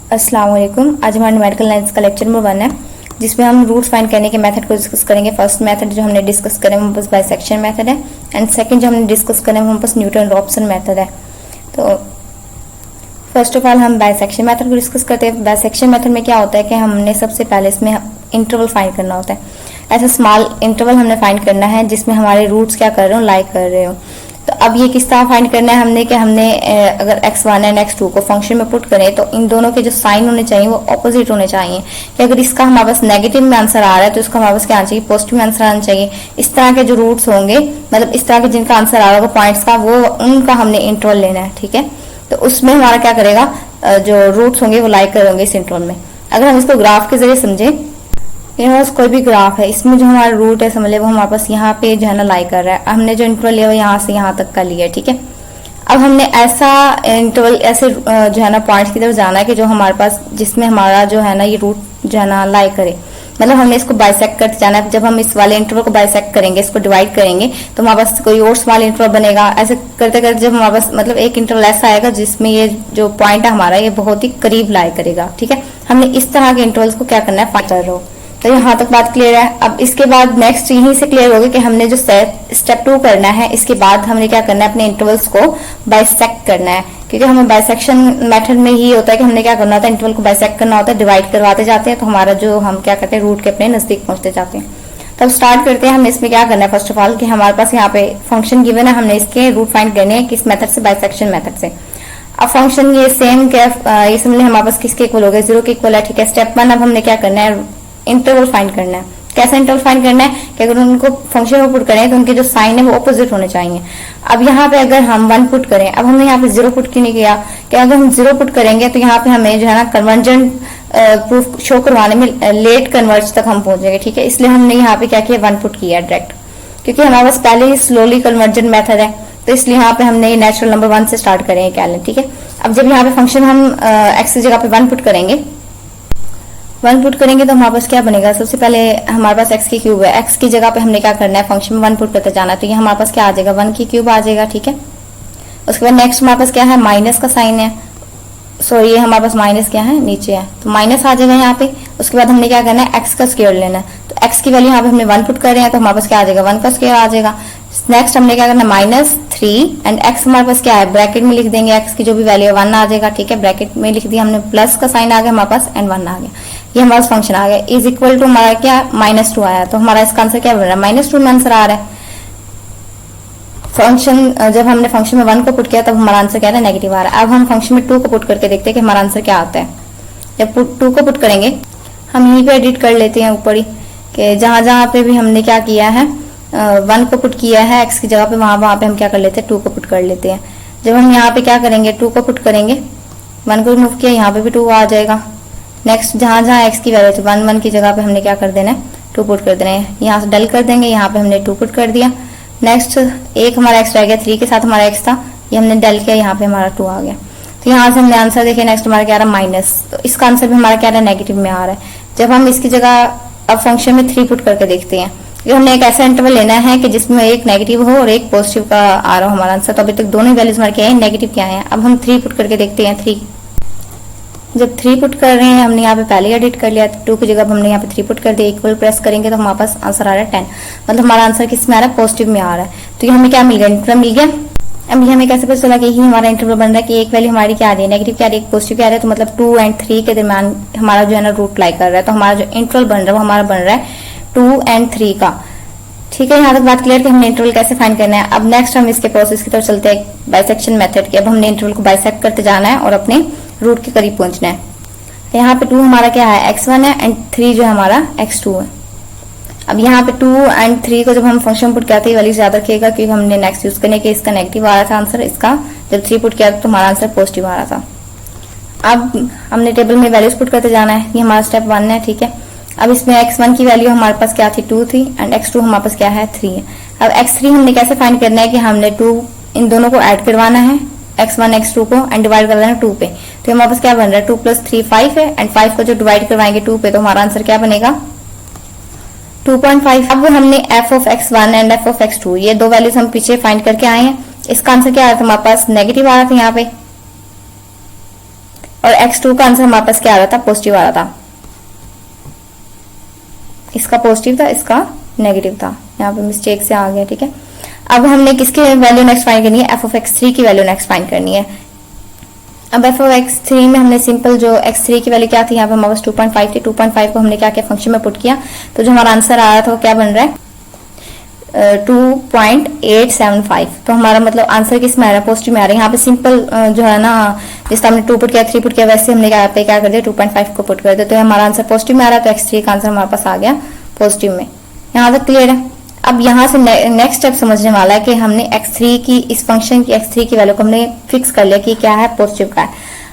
अस्सलाम वालेकुम। आज हमारा न्यूमेरिकल लाइन्स का लेक्चर नंबर 1 है, जिसमें हम रूट्स फाइंड करने के मेथड को डिस्कस करेंगे। फर्स्ट मेथड जो हमने डिस्कस करें वो बस बाइसेक्शन मेथड है, एंड सेकंड जो हमने डिस्कस करें वो बस न्यूटन रॉप्सन मेथड है। तो फर्स्ट ऑफ ऑल हम बाइसेक्शन मेथड को डिस्कस करते हैं। बाइसेक्शन मेथड में क्या होता है कि हमने सबसे पहले इसमें इंटरवल फाइंड करना होता है। ऐसा स्मॉल इंटरवल हमने फाइंड करना है जिसमें हमारे रूट्स क्या कर रहे हो, लाई कर रहे हो। तो अब ये किस तरह फाइंड करना है हमने कि हमने अगर x1 एंड x2 को फंक्शन में पुट करें तो इन दोनों के जो साइन होने चाहिए वो ऑपोजिट होने चाहिए। कि अगर इसका हमारे पास नेगेटिव में आंसर आ रहा है तो इसका हमारे पास क्या आना चाहिए, पॉजिटिव में आंसर आना चाहिए। इस तरह के जो रूट्स होंगे, मतलब इस तरह के जिनका आंसर आ रहा होगा पॉइंट्स का, वो उनका हमने इंटरवल लेना है। ठीक है, तो उसमें हमारा क्या करेगा, जो रूट्स होंगे वो लाइक करेंगे इस इंटरवल में। अगर हम इसको ग्राफ के जरिए समझे, यहाँ पास कोई भी ग्राफ है, इसमें जो हमारा रूट है समझ ले वो हमारे पास यहाँ पे जो है ना लाई कर रहा है। हमने जो इंटरवल लिया वो यहाँ से यहाँ तक का लिया है। ठीक है, अब हमने ऐसा इंटरवल ऐसे जो है ना पॉइंट्स की तरफ जाना है कि जो हमारे पास जिसमें हमारा जो है ना ये रूट जो है ना लाई करे। मतलब हमने इसको बाइसेक्ट करते जाना है। जब हम इस वाले इंटरवल को बाइसेक्ट करेंगे, इसको डिवाइड करेंगे, तो हमारे पास कोई और स्मॉल इंटरवल बनेगा। ऐसे करते करते जब हमारे पास मतलब एक इंटरवल ऐसा आएगा जिसमें ये जो पॉइंट है हमारा ये बहुत ही करीब लाई करेगा। ठीक है, हमने इस तरह के इंटरवल्स को क्या करना है, फाइंड कर रहे हो। तो यहाँ तक बात क्लियर है। अब इसके बाद नेक्स्ट यहीं से क्लियर होगा कि हमने जो स्टेप 2 करना है, इसके बाद हमने क्या करना है, अपने इंटरवल्स को बाइसेक्ट करना है। क्योंकि हमें बाइसेक्शन मेथड में ही होता है कि हमने क्या करना होता है, इंटरवल को बाइसेक्ट करना होता है, डिवाइड करवाते जाते हैं, तो हमारा जो हम क्या करते हैं रूट के अपने नजदीक पहुंचते जाते हैं। तब स्टार्ट करते हैं। हमें इसमें क्या करना है, फर्स्ट ऑफ ऑल कि हमारे पास यहाँ पे फंक्शन गिवन है, हमने इसके रूट फाइंड करने हैं किस मेथड से, बाइसेक्शन मेथड से। अब फंक्शन ये सेम ये समझ हमारे पास किसके इक्वल हो गया, 0 के इक्वल है। ठीक है, स्टेप 1 अब हमने क्या करना है, इंटरवल फाइंड करना है। कैसा इंटरवल फाइंड करना है कि अगर उनको फंक्शन में पुट करें तो उनके जो साइन है वो ऑपोजिट होने चाहिए। अब यहाँ पे अगर हम 1 पुट करें, अब हमने यहाँ पे 0 पुट क्यों नहीं किया, कि अगर हम 0 पुट करेंगे तो यहाँ पे हमें जो है ना कन्वर्जन प्रूफ शो करवाने में लेट कन्वर्ज तक हम पहुंचेंगे। ठीक है, इसलिए हमने यहाँ पे क्या किया, 1 पुट किया डायरेक्ट, क्योंकि हमारे पास पहले ही स्लोली कन्वर्जन मेथड है। तो इसलिए यहाँ पे हमने नेचुरल नंबर 1 से स्टार्ट करेंगे कैलन। ठीक है, अब जब यहाँ पे फंक्शन हम एक्स की जगह पे 1 पुट करेंगे, 1 पुट करेंगे तो हमारे पास क्या बनेगा, सबसे पहले हमारे पास x की क्यूब है, x की जगह पे हमने क्या करना है, फंक्शन में 1 पुट करते जाना है। तो ये हमारे पास क्या आ जाएगा, 1 की क्यूब आ जाएगा। ठीक है, उसके बाद नेक्स्ट हमारे पास क्या है, माइनस का साइन है। सॉरी, ये हमारे पास माइनस क्या है, नीचे है, तो माइनस आ जाएगा यहाँ पे। उसके बाद हमने क्या करना है, x का स्क्वायर लेना है। तो x की वैल्यू यहाँ पे हमने 1 पुट कर रहे हैं तो हमारे पास क्या आ जाएगा, 1 का स्क्वायर आ जाएगा। नेक्स्ट हमने क्या करना है, -3 एंड x हमारे पास क्या है, ब्रैकेट में लिख देंगे, x की जो भी वैल्यू है 1 आ जाएगा। ठीक है, ब्रैकेट में लिख दिया हमने, प्लस का साइन आ गया हमारे पास एंड 1 आ गया। ये हमारे पास फंक्शन आ गया, इज इक्वल टू हमारा क्या, -2 आया। तो हमारा इसका आंसर क्या बन रहा है, -2 में आंसर आ रहा है। फंक्शन जब हमने फंक्शन में 1 को पुट किया तब हमारा आंसर क्या है, नेगेटिव आ रहा है। अब हम फंक्शन में 2 को पुट करके देखते हैं कि हमारा आंसर क्या आता है। जब 2 को पुट करेंगे, हम यहीं पे एडिट कर लेते हैं ऊपर ही, कि जहां जहां पे भी हमने क्या किया है, 1 को पुट किया है x की जगह पे, वहां पे हम क्या कर लेते हैं, 2 को पुट कर लेते हैं। जब हम यहाँ पे क्या करेंगे, 2 को पुट करेंगे, 1 को रिमूव किया, यहाँ पे भी 2 आ जाएगा। नेक्स्ट जहां जहां x की वैल्यू थी 1 की जगह पे हमने क्या कर देना है, 2 पुट कर देना है। यहाँ से डल कर देंगे, यहाँ पे हमने 2 पुट कर दिया। नेक्स्ट एक हमारा x रह गया, 3 के साथ हमारा x था, ये हमने डल किया, यहाँ पे हमारा 2 आ गया। तो यहाँ से हमने आंसर देखे, नेक्स्ट हमारा क्या आ रहा है, माइनस। तो इसका आंसर भी हमारा क्या रहा है, नेगेटिव में आ रहा है। जब हम इसकी जगह अब फंक्शन में 3 पुट करके देखते हैं, ये हमने एक ऐसा इंटरवल लेना है कि जिसमें एक नेगेटिव हो और एक पॉजिटिव का आ रहा हो हमारा आंसर। तो अभी तक दोनों वैल्यूज हमारे क्या है, नेगेटिव क्या है। अब हम 3 पुट करके देखते हैं। 3 जब 3 पुट कर रहे हैं, हमने यहाँ पे पहले एडिट कर लिया, 2 की जगह हमने यहाँ पे 3 पुट कर दिया, इक्वल प्रेस करेंगे तो हमारे पास आंसर आ रहा है 10। मतलब हमारा आंसर किस में आ रहा है, पॉजिटिव में आ रहा है। तो ये हमें क्या मिल गया, इंटरवल मिल गया। अब ये हमें कैसे पता चला कि यही हमारा इंटरवल बन रहा है, कि एक वैल्यू हमारी क्या आ रही है, नेगेटिव क्या आ रही है, पॉजिटिव क्या आ रहा है। तो मतलब 2 एंड 3 के दरमियान हमारा जो है ना रूट लाई कर रहा है। तो हमारा जो इंटरवल बन रहा है वो हमारा बन रहा है 2 एंड 3 का। ठीक है, यहाँ तक बात क्लियर कि हमने इंटरवल कैसे फाइंड करना है। अब नेक्स्ट हम इसके प्रोसेस की तरफ चलते हैं, बाइसेक्शन मेथड की। अब हमने इंटरवल को बाइसेक्ट करते जाना है और अपने रूट के करीब पहुंचना है। यहाँ पे 2 हमारा क्या है, x1 है, एंड 3 जो हमारा x2 है। अब यहाँ पे 2 एंड 3 को जब हम फंक्शन पुट करते हैं वैल्यू ज्यादा रखिएगा, क्योंकि हमने नेक्स्ट यूज करने के इसका नेगेटिव आ रहा था आंसर, इसका जब 3 पुट किया तो हमारा आंसर पॉजिटिव आ रहा था। अब हमने टेबल में वैल्यूज पुट करते जाना है, ये हमारा स्टेप 1 है। ठीक है, अब इसमें x1 की वैल्यू हमारे पास क्या थी, 2 थी, एंड x2 हमारे पास क्या है, 3 है। अब x3 हमने कैसे फाइंड करना है, कि हमने 2 इन दोनों को ऐड करवाना है, x1 x2 को, एंड डिवाइड कर देना 2 पे। तो हमारे पास क्या बन रहा है, 2 + 3 5 है, एंड 5 को जो डिवाइड करवाएंगे 2 पे तो हमारा आंसर क्या बनेगा, 2.5। अब हमने f(x1) एंड f(x2) ये 2 वैल्यूज हम पीछे फाइंड करके आए हैं। इसका आंसर क्या आ रहा था, हमारे पास नेगेटिव आ रहा था यहाँ पे, और x2 का आंसर हमारे पास क्या आ रहा था, पॉजिटिव आ रहा था। इसका पॉजिटिव था, इसका नेगेटिव था, यहाँ पे मिस्टेक से आ गया, ठीक है। अब हमने किसकी वैल्यू नेक्स्ट फाइंड करनी है, f(x3) की वैल्यू नेक्स्ट फाइंड करनी है। अब f(x3) में हमने सिंपल जो x3 की वैल्यू क्या थी, यहाँ पे हमारे पास 2.5 थी, 2.5 को हमने क्या किया, फंक्शन में पुट किया, तो जो हमारा आंसर आ रहा था वो क्या बन रहा है, 2.875। तो हमारा मतलब आंसर किस में आ रहा है, पॉजिटिव में आ रहा है। यहाँ पे सिंपल जो है ना, जिस हमने 2 पुट किया, 3 पुट किया, वैसे हमने क्या कर दिया, 2.5 को पुट कर दिया, तो हमारा आंसर पॉजिटिव में आ रहा है, तो x3 का आंसर हमारे पास आ गया पॉजिटिव में। यहाँ तक क्लियर है। अब यहाँ से नेक्स्ट स्टेप समझने वाला है कि हमने x3 की, इस फंक्शन की x3 की वैल्यू को हमने फिक्स कर लिया कि क्या है, पॉजिटिव का है।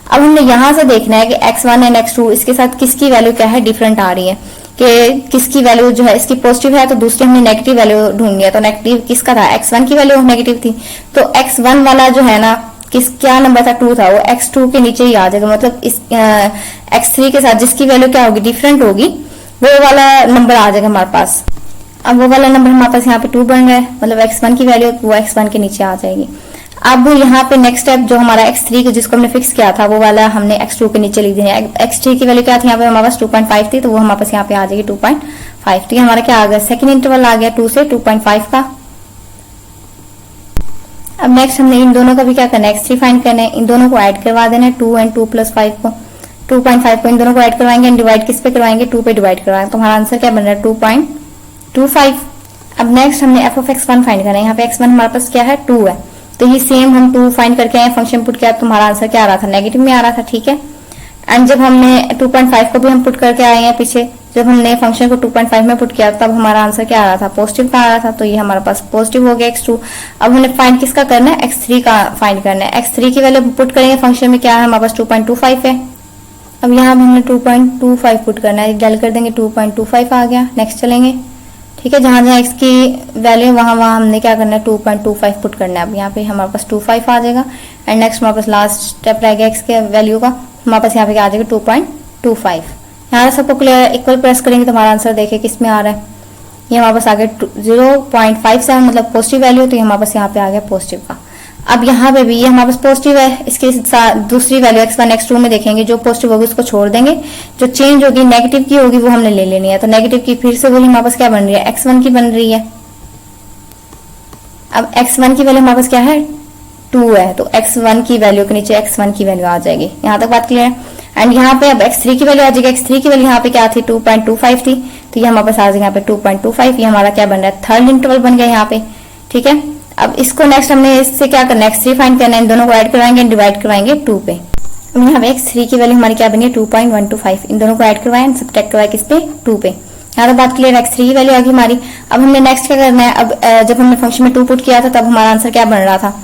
अब हमने यहाँ से देखना है कि x1 एंड x2 इसके साथ किसकी वैल्यू क्या है, डिफरेंट आ रही है, कि किसकी वैल्यू जो है इसकी पॉजिटिव है, तो दूसरी हमने नेगेटिव वैल्यू ढूंढनी है। तो नेगेटिव किसका था, x1 की वैल्यू नेगेटिव थी, तो x1 वाला जो है ना, क्या नंबर था, 2 था, वो x2 के नीचे ही आ जाएगा। मतलब इस x3 के साथ जिसकी वैल्यू क्या होगी, डिफरेंट होगी, वो वाला नंबर आ जाएगा हमारे पास। अब वो वाला नंबर हमारे पास यहाँ पे 2 बन रहा है, मतलब x1 की वैल्यू वो x1 के नीचे आ जाएगी। अब यहाँ पे नेक्स्ट स्टेप जो हमारा x3 को जिसको हमने फिक्स किया था, वो वाला हमने x2 के नीचे लिख देना है। x3 की वैल्यू क्या थी, यहाँ पे हमारे पास 2.5 थी, तो वो हमारे पास यहाँ पे आ जाएगी 2.5। तो हमारा क्या आ गया, सेकंड इंटरवल आ गया 2 से 2.5 का। अब नेक्स्ट हमने इन दोनों का भी क्या करना है, x3 फाइंड करना है, इन दोनों को ऐड करवा देना है, 2 एंड 2 + 5 को, 2.5 को इन दोनों को ऐड करवाएंगे, एंड डिवाइड किस पे करवाएंगे, 2 पे डिवाइड करवाएंगे, तो हमारा आंसर क्या बन रहा है, 2.25। अब नेक्स्ट हमने f(x1) फाइंड करना है। यहाँ पे x1 हमारे पास क्या है, 2 है, तो ये सेम हम 2 फाइंड करके आए, फंक्शन पुट किया, तो हमारा आंसर क्या आ रहा था, नेगेटिव में आ रहा था, ठीक है। एंड जब हमने 2.5 को भी हम पुट करके आए हैं पीछे, जब हमने फंक्शन को 2.5 में पुट किया, तब हमारा आंसर क्या आ रहा था, पॉजिटिव का आ रहा था, तो ये हमारे पास पॉजिटिव हो गया x2। अब हमें फाइंड किसका करना है, x3 का फाइंड करना है। x3 की वैल्यू पुट करेंगे फंक्शन में, क्या है हमारे पास 2.25 है। अब यहाँ हमने 2.25 पुट करना है, डेल कर देंगे, 2.25 आ गया। नेक्स्ट चलेंगे, ठीक है, जहां जहां x की वैल्यू वहां वहां हमने क्या करना है, 2.25 पुट करना है। अब यहाँ पे हमारे पास 25 आ जाएगा, एंड नेक्स्ट हमारे पास लास्ट स्टेप रहेगा x के वैल्यू का, हमारे पास यहाँ पे आ जाएगा 2.25। यहाँ सबको क्लियर इक्वल प्रेस करेंगे तो हमारा आंसर देखिए किस में आ रहा है, ये हमारे पास आ गया 0.57, मतलब पॉजिटिव वैल्यू, तो हमारे पास यहाँ पे आ गया पॉजिटिव का। अब यहाँ पे भी ये हमारे पास पॉजिटिव है, इसके साथ दूसरी वैल्यू x1 x2 में देखेंगे, जो पॉजिटिव होगी उसको छोड़ देंगे, जो चेंज होगी नेगेटिव की होगी वो हमने ले लेनी है। तो नेगेटिव की फिर से वही हमारे पास क्या बन रही है, x1 की बन रही है। अब x1 की वैल्यू हमारे पास क्या है, 2 है, तो x1 की वैल्यू के नीचे x1 की वैल्यू आ जाएगी। यहाँ तक बात क्लियर है। एंड यहाँ पे अब x3 की वैल्यू आ जाएगी, x3 की वैल्यू यहाँ पे क्या थी, 2.25 थी, तो ये हमारे पास आ जाएगा यहाँ पे 2.25। ये हमारा क्या बन रहा है, थर्ड इंटरवल बन गया यहाँ पे, ठीक है। अब इसको नेक्स्ट हमने इससे क्या करना है, x3 फाइंड करना है, इन दोनों को ऐड करवाएंगे, डिवाइड करवाएंगे 2 पे। अब यहाँ पे x3 की वैल्यू हमारी क्या बनी है, 2.125, इन दोनों को ऐड करवाएं, सब्ट्रैक्ट करवाएं किस पे, 2 पे। यहाँ तो बात क्लियर, x3 की वैल्यू आ गई हमारी। अब हमने नेक्स्ट क्या करना है, अब जब हमने फंक्शन में 2 पुट किया था, तब हमारा आंसर क्या बन रहा था,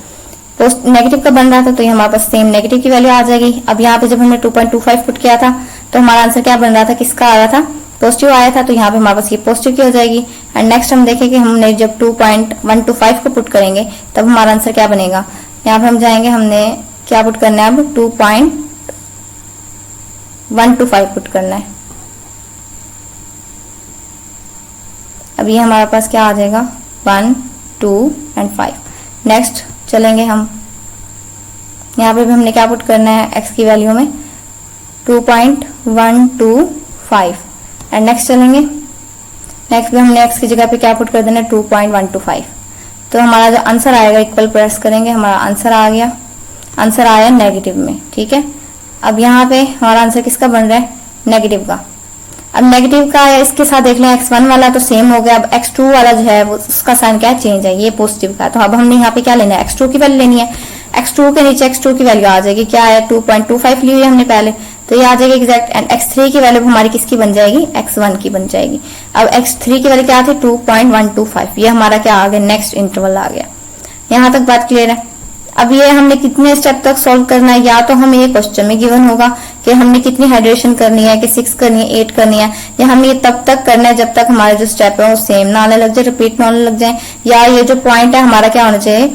नेगेटिव का बन रहा था, तो ये हमारे पास सेम नेगेटिव की वैल्यू आ जाएगी। अब यहाँ पे जब हमने 2.25 पुट किया था, तो हमारा आंसर क्या बन रहा था, किसका आ रहा था, पॉजिटिव आया था, तो यहाँ पे हमारे पास ये पॉजिटिव की हो जाएगी। एंड नेक्स्ट हम देखें कि हमने जब 2.125 को पुट करेंगे, तब हमारा आंसर क्या बनेगा। यहाँ पे हम जाएंगे, हमने क्या पुट करना है, अब 2.125 पुट करना है। अब ये हमारे पास क्या आ जाएगा, 1, 2 एंड 5। नेक्स्ट चलेंगे हम, यहाँ पे भी हमने क्या पुट करना है, x की वैल्यू में 2.125। एंड नेक्स्ट चलेंगे, नेक्स्ट भी हमने x की जगह पे क्या पुट कर देना है, 2.125। तो हमारा जो आंसर आएगा, इक्वल प्रेस करेंगे, हमारा आंसर आ गया, आंसर आया नेगेटिव में, ठीक है। अब यहाँ पे हमारा आंसर किसका बन रहा है, नेगेटिव का। अब नेगेटिव का इसके साथ देख लें, x1 वाला तो सेम हो गया, अब x2 वाला जो है उसका साइन क्या चेंज है, ये पॉजिटिव का। तो अब हमने यहाँ पे क्या लेना है, x2 की वैल्यू लेनी है। x2 के नीचे x2 की वैल्यू आ जाएगी, क्या है, 2.25 ली हुई है हमने पहले, तो ये आ जाएगी एग्जैक्ट। एंड x3 की वैल्यू हमारी किसकी बन जाएगी, x1 की बन जाएगी। अब x3 की वैल्यू क्या थी, 2.125, ये हमारा क्या आ गया, नेक्स्ट इंटरवल आ गया। यहाँ तक बात क्लियर है। अब ये हमने कितने स्टेप तक सॉल्व करना है, या तो हमें ये क्वेश्चन में गिवन होगा कि हमने कितनी हाइड्रेशन करनी है, कि 6 करनी है, 8 करनी है, या हमने ये तब तक करना है जब तक हमारे जो स्टेप है वो सेम ना आने लग जाए, रिपीट ना होने लग जाए, या ये जो पॉइंट है हमारा क्या होना चाहिए,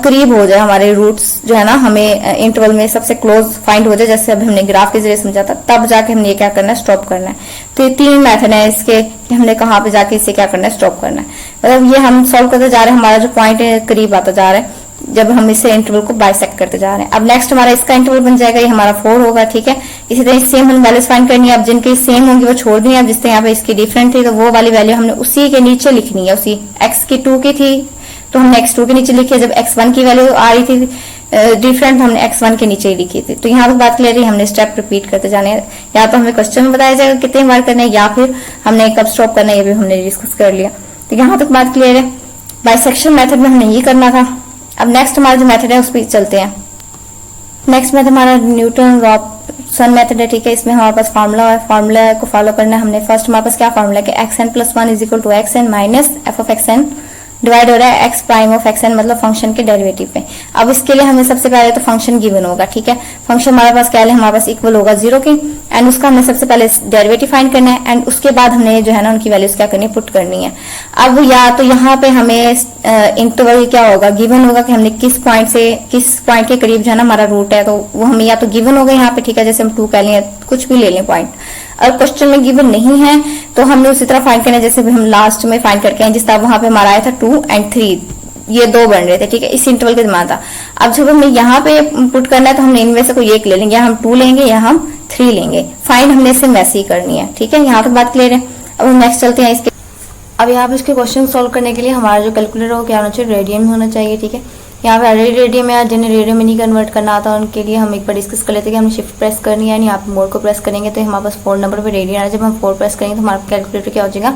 करीब हो जाए, हमारे रूट्स जो है ना हमें इंटरवल में सबसे क्लोज फाइंड हो जाए, जैसे अभी हमने ग्राफ के जरिए समझा था, तब जाके हमने ये क्या करना है, स्टॉप करना है। तो ये 3 मेथड है इसके कि हमने कहाँ पे जाके इसे क्या करना है, स्टॉप करना है। मतलब ये हम सॉल्व करते जा रहे हैं, हमारा जो पॉइंट है करीब आता जा रहा है, जब हम इसे इंटरवल को बाइसेक्ट करते जा रहे हैं। अब नेक्स्ट हमारा इसका इंटरवल बन जाएगा, ये हमारा 4 होगा, ठीक है। इसी तरह सेम हम वैल्यूज फाइंड करनी है। अब जिनकी सेम होंगी वो छोड़ दी है। अब जिस तरह यहाँ पे इसकी डिफरेंट थी तो वो वाली वैल्यू हमने उसी के नीचे लिखनी है। उसी x की 2 की थी तो हमने x2 के नीचे लिखी है। जब x1 की वैल्यू आ रही थी डिफरेंट, हमने x1 के नीचे ही लिखी थी। तो यहाँ पर बात क्लियर है, हमने स्टेप रिपीट करते जाने हैं। या तो हमें क्वेश्चन में बताया जाएगा कितने बार करना है, या फिर हमने कब स्टॉप करना है, ये भी हमने डिस्कस कर लिया। तो यहाँ तक बात क्लियर है। बाइसेक्शन मेथड में हमने ये करना था। अब नेक्स्ट हमारा जो मेथड है उस पर चलते हैं। नेक्स्ट मेथड हमारा न्यूटन रॉप्सन मेथड है, ठीक है। इसमें हमारे पास फार्मूला है, फार्मूला को फॉलो करना है हमने। फर्स्ट हमारे पास क्या फार्मूला है कि xn + 1 = xn minus f of xn divide हो रहा है x प्राइम ऑफ xn, मतलब फंक्शन के डेरिवेटिव पे। अब इसके लिए हमें सबसे पहले तो फंक्शन गिवन होगा, ठीक है। फंक्शन हमारे पास क्या है, हमारे पास इक्वल होगा 0 के, एंड उसका हमने सबसे पहले डेरिवेटिव फाइंड करना है, एंड उसके बाद हमने जो है ना उनकी वैल्यूज क्या करनी है, पुट करनी है। अब या तो यहाँ पे हमें इंटरवल क्या होगा, गिवन होगा कि हमने किस पॉइंट के करीब जो है ना हमारा रूट है, तो वो हमें या तो गिवन होगा यहाँ पे, ठीक है, जैसे हम 2 कह लें, कुछ भी ले लें पॉइंट। और क्वेश्चन में गिवन नहीं है तो हमने उसी तरह फाइंड करना है जैसे भी हम लास्ट में फाइंड करके आए, जिस तरह वहां पे हमारा आया था 2 और 3, ये 2 बन रहे थे, ठीक है, इस इंटरवल के दरमियान था। अब जब हमें यहाँ पे पुट करना है तो हमने इनमें से कोई एक ले लेंगे, या हम 2 लेंगे या हम 3 लेंगे। फाइंड हमने इसे वैसे ही करनी है, ठीक है। यहाँ तक बात क्लियर है। अब हम नेक्स्ट चलते हैं इसके। अब यहाँ पे इसके क्वेश्चन सोल्व करने के लिए हमारा जो कैलकुलेटर हो क्या होना चाहिए, रेडियन में होना चाहिए, ठीक है। यहाँ पे रेडियन में, जिन्हें रेडियन में नहीं कन्वर्ट करना आता उनके लिए हम एक बार डिस्कस कर लेते हैं कि हमने शिफ्ट प्रेस करनी है, यहाँ पे मोड को प्रेस करेंगे तो हमारे पास 4 नंबर पे रेडियन है। जब हम 4 प्रेस करेंगे तो हमारा कैलकुलेटर क्या हो जाएगा,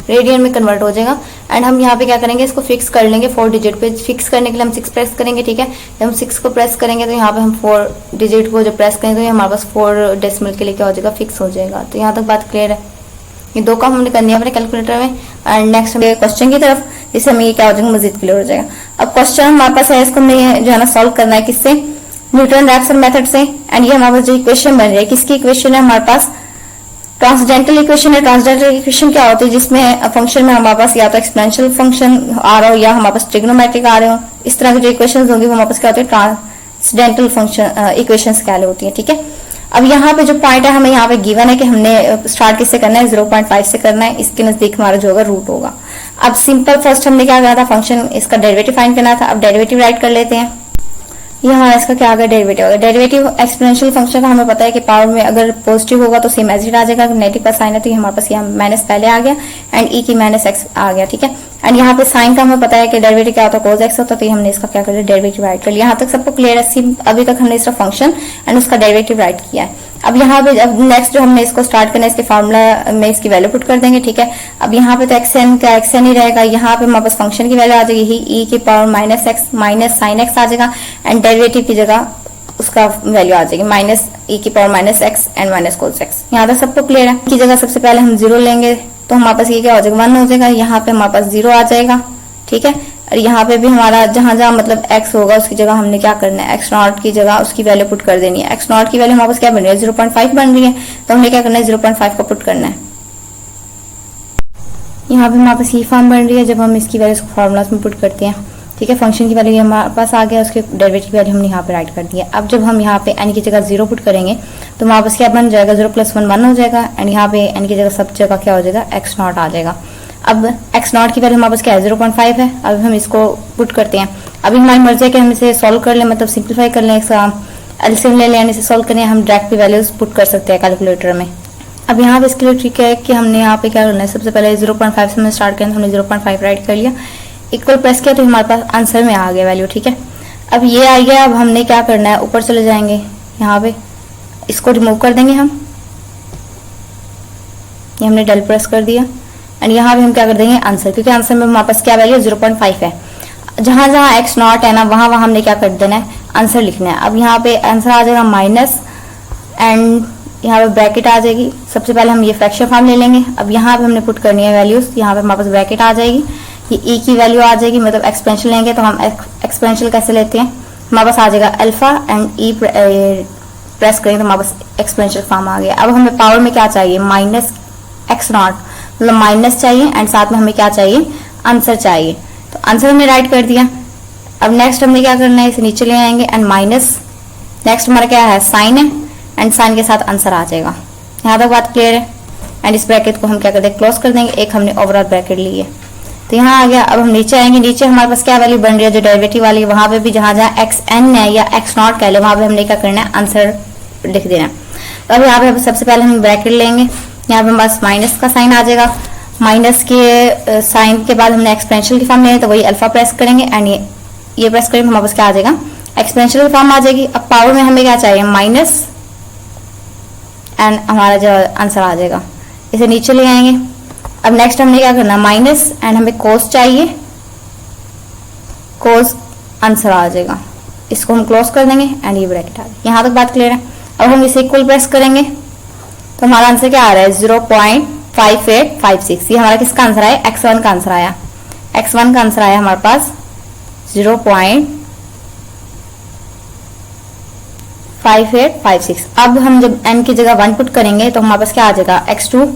रेडियन में कन्वर्ट हो जाएगा। एंड हम यहाँ पे क्या करेंगे, इसको फिक्स कर लेंगे 4 डिजिट पे। फिक्स करने के लिए हम 6 प्रेस करेंगे, ठीक है। जब हम 6 को प्रेस करेंगे तो यहाँ पे हम 4 डिजिट को जब प्रेस करेंगे तो हमारे पास 4 डेसिमल के लिए क्या हो जाएगा, फिक्स हो जाएगा। तो यहाँ तक बात क्लियर है। ये 2 काम हमने करनी है अपने कैलकुलेटर में। एंड नेक्स्ट हमें क्वेश्चन की तरफ, जिससे हमें ये क्या हो जाएगा, मजीद क्लियर हो जाएगा। अब क्वेश्चन हमारे पास है, इसको हमें जो है ना सॉल्व करना है किससे, न्यूटन रैप्सन मेथड से। एंड ये हमारे पास जो इक्वेशन बन रही है, किसकी इक्वेशन है, हमारे पास ट्रांसडेंटल इक्वेशन है। ट्रांसडेंटल इक्वेशन क्या होती है, जिसमें फंक्शन में हमारे पास या तो एक्सपोनेंशियल फंक्शन आ रहा हो या हमारे पास ट्रिग्नोमेट्रिक आ रहे हो। इस तरह की जो इक्वेशन होंगी वो हमारे पास क्या होती है, ट्रांसडेंटल फंक्शन इक्वेशन क्या होती है, ठीक है। अब यहाँ पे जो पॉइंट है हमें यहाँ पे गिवन है कि हमने स्टार्ट किससे करना है, 0.5 से करना है। इसके नजदीक हमारा जो होगा रूट होगा। अब सिंपल फर्स्ट हमने क्या करना था, फंक्शन इसका डेरिवेटिव फाइंड करना था। अब डेरिवेटिव राइट कर लेते हैं। ये हमारा इसका क्या आ गया, डेरिवेटिव होगा। डेरिवेटिव एक्सपोनेंशियल फंक्शन का हमें पता है कि पावर में अगर पॉजिटिव होगा तो सेम एज इट आ जाएगा, नेगेटिव का साइन है तो ये हमारे पास यहाँ माइनस पहले आ गया एंड ई की -x आ गया, ठीक है। एंड यहाँ पे साइन का हमें पता है कि डेरिवेटिव क्या होता है, cos x होता है, तो हमने इसका क्या कर लिया, डेरिवेटिव राइट कर लिया। यहाँ तक सबको क्लियर है। अभी तक हमने इसका फंक्शन एंड उसका डेरिवेटिव राइट किया है। अब यहाँ पे अब नेक्स्ट जो हमने इसको स्टार्ट करना है, इसके फार्मूला में इसकी वैल्यू पुट कर देंगे, ठीक है। अब यहाँ पे तो xn का xn ही रहेगा। यहाँ पे हमारे पास फंक्शन की वैल्यू आ जाएगी e की power -x minus sign x आ जाएगा, एंड डेरिवेटिव की जगह उसका वैल्यू आ जाएगी -e की power -x and -cos x। यहाँ तक सबको क्लियर है। की जगह सबसे पहले हम 0 लेंगे तो हमारे पास ये क्या हो जाएगा, 1 हो जाएगा। यहाँ पे हमारे पास 0 आ जाएगा, ठीक है। और यहाँ पे भी हमारा जहां जहां मतलब x होगा उसकी जगह हमने क्या करना है, x0 की जगह उसकी वैल्यू पुट कर देनी है। x0 की वैल्यू हमारे पास क्या बन रही है, 0.5 बन रही है, तो हमने क्या करना है, 0.5 को पुट करना है। यहाँ पे हमारे पास ये फॉर्म बन रही है जब हम इसकी वैल्यू फॉर्मूलाज में पुट करते हैं, ठीक है। फंक्शन की वैल्यू हमारे पास आ गया, उसके डेरिवेटिव की वैल्यू हमने यहाँ पे राइट कर दी है। अब जब हम यहाँ पे n की जगह 0 पुट करेंगे तो हमारे पास क्या बन जाएगा, 0 + 1 1 हो जाएगा, एंड यहाँ पे n की जगह सब जगह क्या हो जाएगा, x0 आ जाएगा। अब x0 की वैल्यू हमारे पास क्या है, 0.5 है। अब हम इसको पुट करते हैं। अभी हमारी मर्जी है कि हम इसे सॉल्व कर लें, मतलब सिंप्लीफाई कर लें, इसका एलसीएम ले लें, इसे सॉल्व करें। हम डायरेक्ट वैल्यूज पुट कर सकते हैं कैलकुलेटर में। अब यहाँ पे इसके लिए ट्रिक है कि हमने यहाँ पे क्या करना है, सबसे पहले 0.5 से हमने स्टार्ट किया, हमने 0.5 राइट कर लिया, इक्वल प्रेस किया तो हमारे पास आंसर में आ गया वैल्यू, ठीक है। अब ये आ गया। अब हमने क्या करना है, ऊपर चले जाएंगे, यहाँ पे इसको रिमूव कर देंगे हम, ये हमने डल प्रेस कर दिया, एंड यहाँ पे हम क्या कर देंगे, आंसर, क्योंकि आंसर में हमारे पास क्या वैल्यू 0.5 है। जहां जहां x0 है ना वहां वहां हमने क्या कर देना है, आंसर लिखना है। अब यहाँ पे आंसर आ जाएगा माइनस, एंड यहाँ पे ब्रैकेट आ जाएगी। सबसे पहले हम ये फ्रैक्शन फॉर्म ले लेंगे। अब यहाँ पे हमने पुट करनी है वैल्यूज, यहाँ पे हमारे पास ब्रैकेट आ जाएगी, ये e की वैल्यू आ जाएगी, मतलब एक्सपेंशन लेंगे तो हम एक्सपेंशन कैसे लेते हैं, हमारे पास आ जाएगा अल्फा, एंड e प्रेस करेंगे तो हमारे पास एक्सपेंशन फॉर्म आ गया। अब हमें पावर में क्या चाहिए, -x0, मतलब माइनस चाहिए, एंड साथ में हमें क्या चाहिए, आंसर चाहिए। तो आंसर हमने राइट कर दिया। अब नेक्स्ट हमने क्या करना है, इसे नीचे ले आएंगे, एंड माइनस, नेक्स्ट हमारा क्या है, साइन है, एंड साइन के साथ आंसर आ जाएगा। यहाँ तक बात क्लियर है। एंड इस ब्रैकेट को हम क्या कर देंगे, क्लोज कर देंगे। एक हमने ओवरऑल ब्रैकेट ली है। तो यहाँ आ गया। अब हम नीचे आएंगे, नीचे हमारे पास क्या वैल्यू बन रही है जो डेरिवेटिव वाली, वहां पे भी जहां जहां एक्स एन है या एक्स नॉट कह लो वहां पे हमने क्या करना है, आंसर लिख देना है। तो अब यहाँ पे सबसे पहले हम ब्रैकेट लेंगे, यहाँ पे हमारे पास माइनस का साइन आ जाएगा, माइनस के साइन के बाद हमने एक्सपोनेंशियल की फॉर्म लेनी है तो वही अल्फा प्रेस करेंगे एंड ये प्रेस करेंगे, हमारे पास क्या आ जाएगा, एक्सपोनेंशियल की फॉर्म आ जाएगी। अब पावर में हमें क्या चाहिए, माइनस, एंड हमारा जो आंसर आ जाएगा, इसे नीचे ले आएंगे। अब नेक्स्ट हमने क्या करना, माइनस एंड हमें कोस चाहिए, कोस आंसर आ जाएगा, इसको हम क्लोज कर देंगे एंड ये ब्रैकेट आ गया। यहाँ तक बात क्लियर है। अब हम इसे इक्वल प्रेस करेंगे तो हमारा आंसर क्या आ रहा है, 0.5856। ये हमारा किसका आंसर आया, x1 का आंसर आया, x1 का आंसर आया हमारे पास 0.5856। अब हम जब n की जगह 1 पुट करेंगे तो हमारे पास क्या आ जाएगा, x2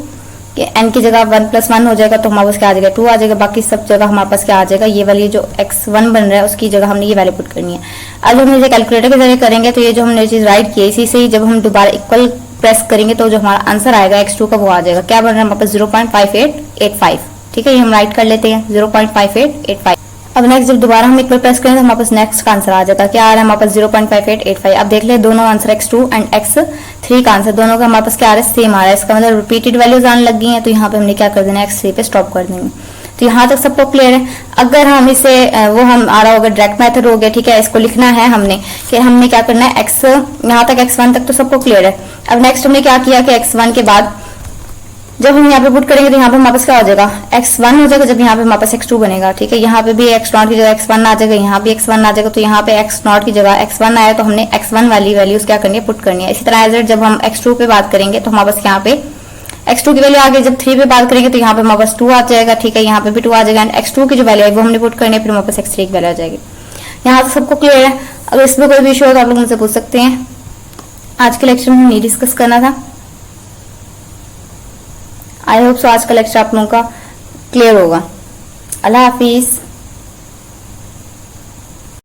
कि n की जगह 1 + 1 हो जाएगा तो हमारे पास क्या आ जाएगा, 2 आ जाएगा। बाकी सब जगह हमारे पास क्या आ जाएगा, ये वाली जो x1 बन रहा है उसकी जगह हमने ये वैल्यू पुट करनी है। अब हम इसे कैलकुलेटर के जरिए करेंगे तो ये जो हमने चीज राइट की है इसी से ही जब हम दोबारा इक्वल प्रेस करेंगे तो जो हमारा आंसर आएगा x2 का वो आ जाएगा, क्या बन रहा है हमारे पास 0.5885। ठीक है, ये हम राइट कर लेते हैं 0.5885। अब नेक्स्ट जब दोबारा हम इक्वल प्रेस करें तो हमारे पास नेक्स्ट का आंसर आ जाएगा, क्या आ रहा है हमारे पास 0.5885। अब देख ले दोनों आंसर x2 एंड x3 का आंसर दोनों का हमारे पास क्या आ रहा है, सेम आ रहा है। इसका मतलब रिपीटेड वैल्यूज आने लग गई हैं तो यहाँ पे हमने क्या कर देना है, x3 पे स्टॉप कर देंगे। तो यहाँ तक सबको क्लियर है। अगर हम इसे वो हम आ रहा होगा डायरेक्ट मेथड हो गया, ठीक है, इसको लिखना है हमने कि हमने क्या करना है, x यहाँ तक x1 तक तो सबको क्लियर है। अब नेक्स्ट हमने क्या किया कि x1 के बाद जब हम यहाँ पे पुट करेंगे तो यहाँ पे हमारे पास क्या हो जाएगा, x1 हो जाएगा, जब यहाँ पे हमारे पास x2 बनेगा। ठीक है, यहाँ पे भी x0 की जगह x1 आ जाएगा, यहाँ भी x1 आ जाएगा, तो यहाँ पे x0 की जगह x1 आया तो हमने x1 वाली वैल्यूज क्या करनी है, पुट करनी है। इसी तरह एज जब हम x2 पे बात करेंगे तो हमारे पास यहाँ पे x2 की वैल्यू आ गई, जब 3 पे बात करेंगे तो यहाँ पे हमारे पास 2 आ जाएगा। ठीक है, यहाँ पे भी 2 आ जाएगा एंड x2 की जो वैल्यू है वो हमने पुट करनी है, फिर हमारे पास x3 की वैल्यू आ जाएगी। यहाँ तक सबको क्लियर है। अगर इसमें कोई भी इशू हो तो आप लोग मुझसे पूछ सकते हैं। आज के लेक्चर में हम नहीं डिस्कस करना था। आई होप सो आज का लेक्चर आप लोगों का क्लियर होगा। अल्लाह हाफिज।